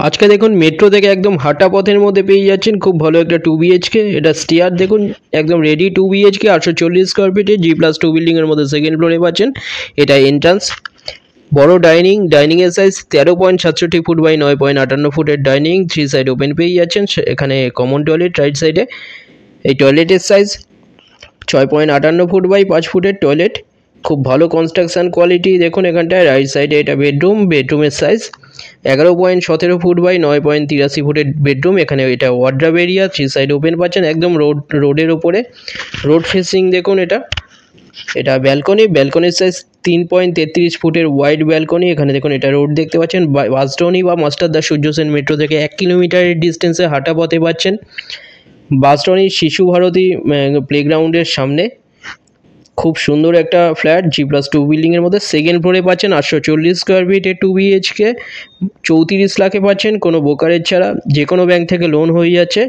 আজকে দেখুন মেট্রো থেকে একদম হাঁটা পথের মধ্যে পেয়ে যাচ্ছেন খুব ভালো একটা 2 BHK। এটা স্টেয়ার দেখুন একদম রেডি 2 BHK 840 স্কোয়ার ফিটে G+2 বিল্ডিংয়ের মধ্যে সেকেন্ড ফ্লোরে পাচ্ছেন। এটা এন্ট্রান্স। বড় ডাইনিংয়ের সাইজ 13.67 ফুট বাই 9.58 ফুটের ডাইনিং, 3 সাইড ওপেন পেয়ে যাচ্ছেন। এখানে কমন টয়লেট রাইট সাইডে। এই টয়লেটের সাইজ 6.58 ফুট বাই 5 ফুটের টয়লেট, খুব ভালো কনস্ট্রাকশন কোয়ালিটি। দেখুন এখানটায় রাইট সাইডে এটা বেডরুমের সাইজ 11.17 ফুট বাই 9.83 ফুটের বেডরুম। এখানে এটা ওয়ার্ড্রপ এরিয়া, 3 সাইড ওপেন পাচ্ছেন একদম রোডের ওপরে, রোড ফেসিং। দেখুন এটা ব্যালকনির সাইজ 3.33 ফুটের ওয়াইড ব্যালকনি। এখানে দেখুন এটা রোড দেখতে পাচ্ছেন। বাসডনি বা মাস্টারদা সূর্য সেন মেট্রো থেকে 1 কিলোমিটারের ডিস্টেন্সে হাঁটা পথে পাচ্ছেন। বাসডনি শিশু ভারতী প্লেগ্রাউন্ডের সামনে খুব সুন্দর একটা ফ্ল্যাট G+2 বিল্ডিংয়ের মধ্যে সেকেন্ড ফ্লোরে পাচ্ছেন। 840 স্কোয়ার ফিটে 2 BHK 34 লাখে পাচ্ছেন কোনো ব্রোকারেজ ছাড়া। যে কোনো ব্যাংক থেকে লোন হয়ে যাচ্ছে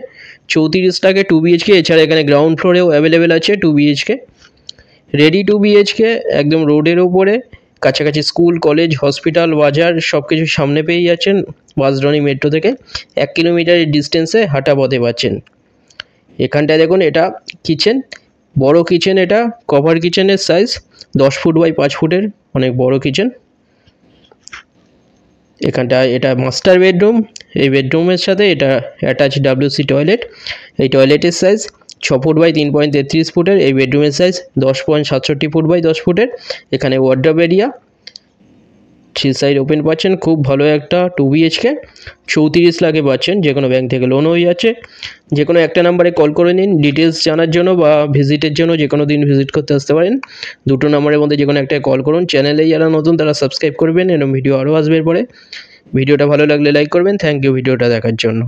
34 লাখে 2 BHK। এছাড়া এখানে গ্রাউন্ড ফ্লোরেও অ্যাভেলেবেল আছে 2 BHK। রেডি 2 BHK একদম রোডের ওপরে, কাছাকাছি স্কুল, কলেজ, হসপিটাল, বাজার সব কিছু সামনে পেয়ে যাচ্ছেন। বাসডনি মেট্রো থেকে 1 কিলোমিটারের ডিস্টেন্সে হাঁটা পথে পাচ্ছেন। এখানটায় দেখুন এটা কিচেন, বড় কিচেন। এটা কভার কিচেনের সাইজ 10 ফুট বাই 5 ফুটের, অনেক বড় কিচেন। এখানটায় এটা মাস্টার বেডরুম। এই বেডরুমের সাথে এটা অ্যাটাচ WC টয়লেট। এই টয়লেটের সাইজ 6 ফুট বাই 3.33 ফুটের। এই বেডরুমের সাইজ 10.67 ফুট বাই 10 ফুটের। এখানে ওয়ার্ড্রপ এরিয়া, 3 সাইড ওপেন পাচ্ছেন। খুব ভালো একটা 2 BHK 34 লাখে পাচ্ছেন। যে কোনো ব্যাংক থেকে লোন হয়ে যাচ্ছে। যে কোনো একটা নাম্বারে কল করে নিন ডিটেলস জানার জন্য বা ভিজিটের জন্য। যে কোনো দিন ভিজিট করতে আসতে পারেন। দুটো নাম্বারের মধ্যে যে কোনো একটায় কল করুন। চ্যানেলে যারা নতুন তারা সাবস্ক্রাইব করবেন, এরকম ভিডিও আরও আসবে পরে। ভিডিওটা ভালো লাগলে লাইক করবেন। থ্যাংক ইউ ভিডিওটা দেখার জন্য।